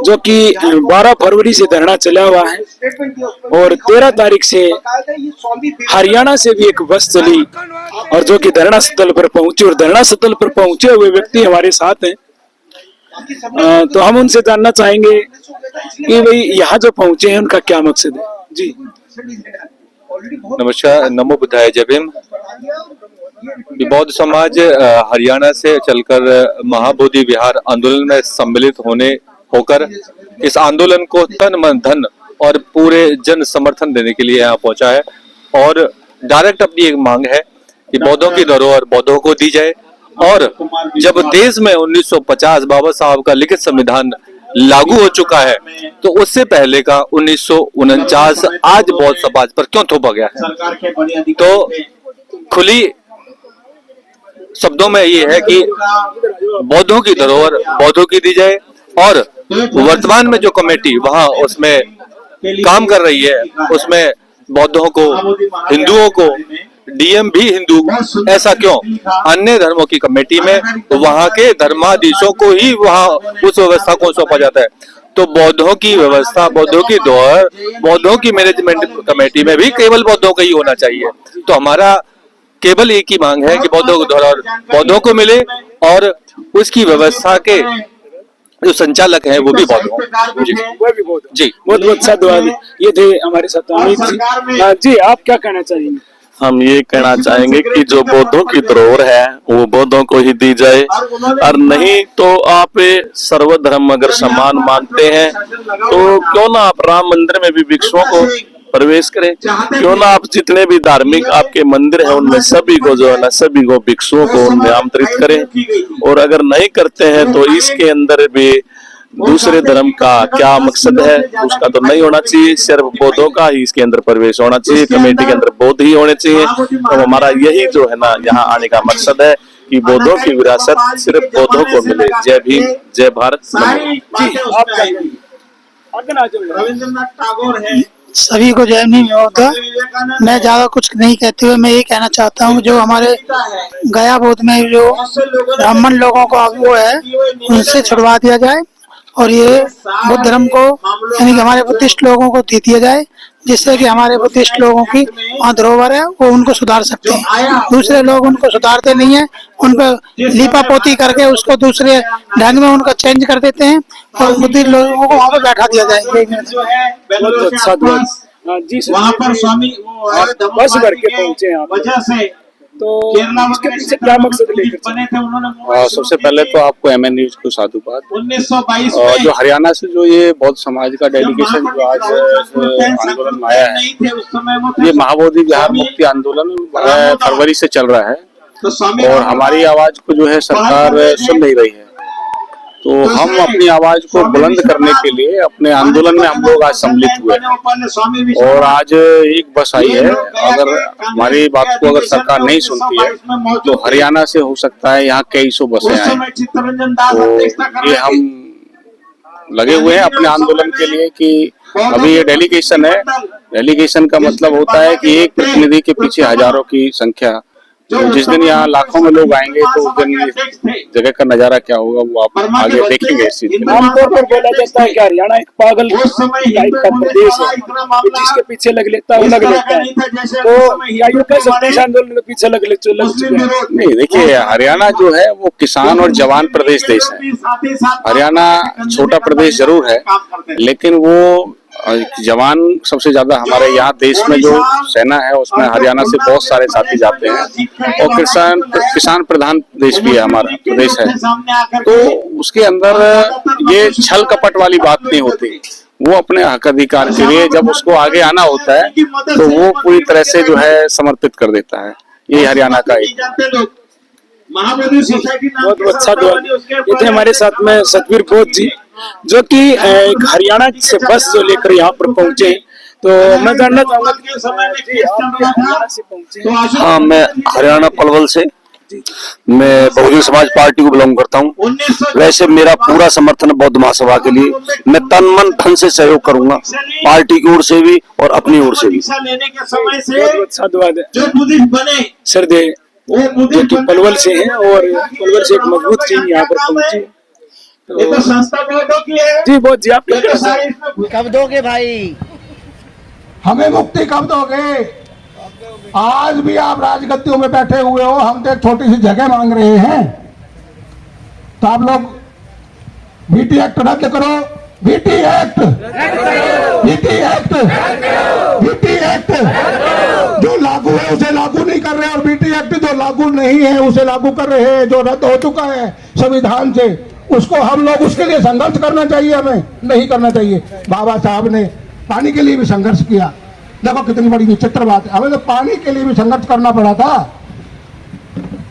जो कि 12 फरवरी से धरना चला हुआ है और 13 तारीख से हरियाणा से भी एक बस चली और जो कि धरना स्थल पर पहुंचे और धरना स्थल पर पहुंचे हुए व्यक्ति हमारे साथ हैं। तो हम उनसे जानना चाहेंगे कि भाई यहाँ जो पहुंचे हैं उनका क्या मकसद है। जी नमस्कार, नमो बुद्धाय, जय भीम। बौद्ध समाज हरियाणा से चलकर महाबोधि विहार आंदोलन में सम्मिलित होकर इस आंदोलन को तन मन धन और पूरे जन समर्थन देने के लिए यहाँ पहुंचा है और डायरेक्ट अपनी एक मांग है कि बौद्धों की धरोहर बौद्धों को दी जाए। और जब देश में 1950 बाबा साहब का लिखित संविधान लागू हो चुका है तो उससे पहले का 1949 आज बौद्ध समाज पर क्यों थोपा गया है। तो खुली शब्दों में ये है कि बौद्धों की धरोहर बौद्धों की दी जाए और वर्तमान में जो कमेटी वहां उसमें काम कर रही है उसमें बौद्धों को, हिंदुओं को, डीएम भी हिंदू, ऐसा क्यों? अन्य धर्मों की कमेटी में वहां के धर्माधीशों को ही वहां उस व्यवस्था को सौंपा जाता है। तो बौद्धों की व्यवस्था, बौद्धों की धरोहर, बौद्धों की मैनेजमेंट कमेटी में भी केवल बौद्धों का ही होना चाहिए। तो हमारा केवल एक ही मांग है कि बौद्धों को धरोहर बौद्धों को मिले और उसकी व्यवस्था के जो संचालक हैं वो भी बौद्ध हों। जी बहुत बहुत साधुवाद। ये थे हमारे साथ अमित जी। जी आप क्या कहना चाहेंगे? हम ये कहना चाहेंगे कि जो बौद्धों की धरोहर है वो बौद्धों को ही दी जाए और नहीं तो आप सर्वधर्म अगर समान मानते हैं तो क्यों ना आप राम मंदिर में भी भिक्षुओं को प्रवेश करें, क्यों ना आप जितने भी धार्मिक आपके मंदिर हैं उनमें सभी को जो है ना सभी को भिक्षुओं को उनमें आमंत्रित करें। और अगर नहीं करते हैं तो इसके अंदर भी दूसरे धर्म का क्या मकसद है उसका तो नहीं होना चाहिए, सिर्फ बौद्धों का ही इसके अंदर प्रवेश होना चाहिए, कमेटी के अंदर बौद्ध ही होने चाहिए। तो हमारा यही जो है ना यहाँ आने का मकसद है कि बौद्धों की विरासत सिर्फ बौद्धों को मिले। जय भीम, जय भारत। रविंद्रनाथ टैगोर है, सभी को जय भीम होता। मैं ज्यादा कुछ नहीं कहते हुए मैं ये कहना चाहता हूँ जो हमारे गया बौद्ध में जो ब्राह्मण लोगों का वो है उनसे छुड़वा दिया जाए और ये बुद्ध धर्म को यानी कि हमारे बुद्धिस्ट लोगों को दे दिया जाए, जिससे कि हमारे बुद्धिस्ट लोगों की वहाँ धरोहर है वो उनको सुधार सकते हैं। दूसरे लोग उनको सुधारते नहीं है, उन पर लिपा पोती करके उसको दूसरे ढंग में उनका चेंज कर देते हैं और बुद्धिस्ट लोगों को वहाँ पे बैठा दिया जाए। वहाँ पर स्वामी बस भर के पहुंचे वजह से तो इसके पीछे क्या मकसद लेकर बने थे उन्होंने। सबसे पहले तो आपको एमएन न्यूज को साधुवाद। 1922 और जो हरियाणा से जो ये बौद्ध समाज का डेलीगेशन जो आज आंदोलन में आया है ये महाबोधि विहार मुक्ति आंदोलन फरवरी से चल रहा है और हमारी आवाज को जो है सरकार सुन नहीं रही है। तो हम अपनी आवाज को बुलंद करने के लिए अपने आंदोलन में हम लोग आज सम्मिलित हुए और आज एक बस आई है। अगर हमारी बात को अगर सरकार नहीं सुनती है तो हरियाणा से हो सकता है यहाँ कई सौ बसें आए। तो ये हम लगे हुए हैं अपने आंदोलन के लिए कि अभी ये डेलीगेशन है, डेलीगेशन का मतलब होता है कि एक प्रतिनिधि के पीछे हजारों की संख्या। तो जिस दिन यहाँ लाखों में लोग आएंगे तो उस दिन जगह का नजारा क्या होगा वो आप आगे देखेंगे। इस चीज में आमतौर पर बोला जाता है कि हरियाणा एक पागल टाइप का प्रदेश है, जिसके पीछे लग लेता है वो लग लेता है। तो या कह सकते हैं आंदोलन के पीछे लग चुके हैं। नहीं, देखिए हरियाणा जो है वो किसान और जवान प्रदेश देश है। हरियाणा छोटा प्रदेश जरूर है लेकिन वो जवान सबसे ज्यादा हमारे यहाँ देश में जो सेना है उसमें हरियाणा से बहुत सारे साथी जाते हैं और किसान प्रधान देश भी है हमारा प्रदेश है। तो उसके अंदर ये छल कपट वाली बात नहीं होती। वो अपने हक अधिकार के लिए जब उसको आगे आना होता है तो वो पूरी तरह से जो है समर्पित कर देता है। ये हरियाणा का एक बहुत अच्छा दुआ। ये थे हमारे साथ में सतवीर बोध जी जो कि एक हरियाणा से बस जो लेकर यहाँ पर पहुंचे। तो मैं जानना चाहूंगा कि समय में हरियाणा से पहुंचे। हाँ, मैं हरियाणा पलवल से, मैं बहुजन समाज पार्टी को बिलोंग करता हूँ। वैसे मेरा पूरा समर्थन बौद्ध महासभा के लिए, मैं तन मन धन से सहयोग करूंगा पार्टी की ओर से भी और अपनी ओर से भी। सर दे जो कि पलवल से हैं और पलवल से एक मजबूत टीम यहाँ पर पहुंची। ये तो संस्था बोर्डों की है। जी बहुत जी, आप ये क्या तो कहना सारे चाहेंगे? इसमें कब दोगे भाई? हमें मुक्ति कब दोगे? आज भी आप राजगद्दियों में बैठे हुए हो, हम तो एक छोटी सी जगह मांग रहे हैं, तो आप लोग बीटी एक्ट रद्द करो। BT act, BT act, BT act जो लागू है उसे लागू नहीं कर रहे, और बीटी एक्ट जो लागू नहीं है उसे लागू कर रहे हैं, जो रद्द हो चुका है संविधान से, उसको हम लोग, उसके लिए संघर्ष करना चाहिए, हमें नहीं करना चाहिए। बाबा साहब ने पानी के लिए भी संघर्ष किया, देखो कितनी बड़ी विचित्र बात है, हमें तो पानी के लिए भी संघर्ष करना पड़ा था।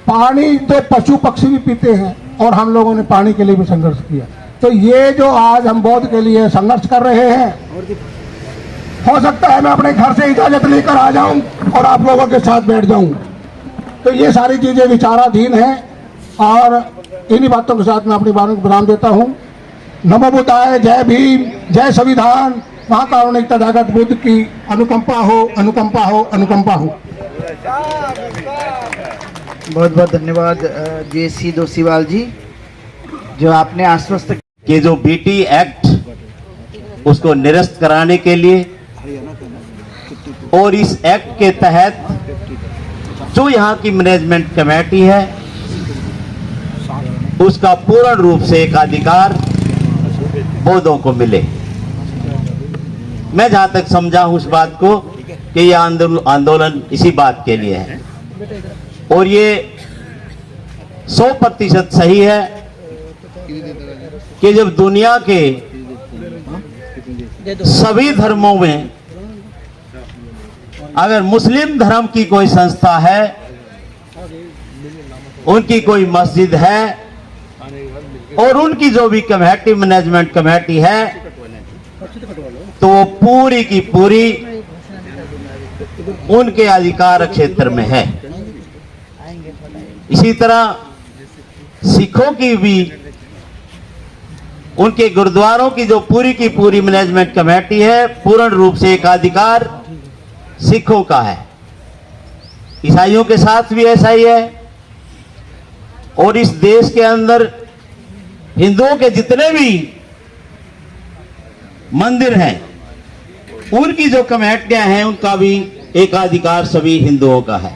पानी तो पशु पक्षी भी पीते हैं, और हम लोगों ने पानी के लिए भी संघर्ष किया। तो ये जो आज हम बौद्ध के लिए संघर्ष कर रहे हैं, हो सकता है मैं अपने घर से इजाजत लेकर आ जाऊं और आप लोगों के साथ बैठ जाऊं, तो ये सारी चीजें विचाराधीन हैं, और इन्हीं बातों के साथ मैं अपनी बातों को विराम देता हूं। नमो बुद्धाय, जय भीम, जय संविधान, महाकारुणिक तथागत बुद्ध की अनुकंपा हो, अनुकंपा हो, अनुकंपा हो। बहुत बहुत धन्यवाद JC दोशीवाल जी, जो आपने आश्वस्त कि जो बीटी एक्ट उसको निरस्त कराने के लिए, और इस एक्ट के तहत जो यहाँ की मैनेजमेंट कमेटी है उसका पूर्ण रूप से एकाधिकार बौद्धों को मिले। मैं जहां तक समझा हूं उस बात को कि यह आंदोलन इसी बात के लिए है, और ये 100% सही है कि जब दुनिया के सभी धर्मों में अगर मुस्लिम धर्म की कोई संस्था है, उनकी कोई मस्जिद है, और उनकी जो भी कमेटी, मैनेजमेंट कमेटी है, तो वो पूरी की पूरी उनके अधिकार क्षेत्र में है। इसी तरह सिखों की भी, उनके गुरुद्वारों की जो पूरी की पूरी मैनेजमेंट कमेटी है, पूर्ण रूप से एकाधिकार सिखों का है। ईसाइयों के साथ भी ऐसा ही है, और इस देश के अंदर हिंदुओं के जितने भी मंदिर हैं, उनकी जो कमेटियां हैं, उनका भी एकाधिकार सभी हिंदुओं का है।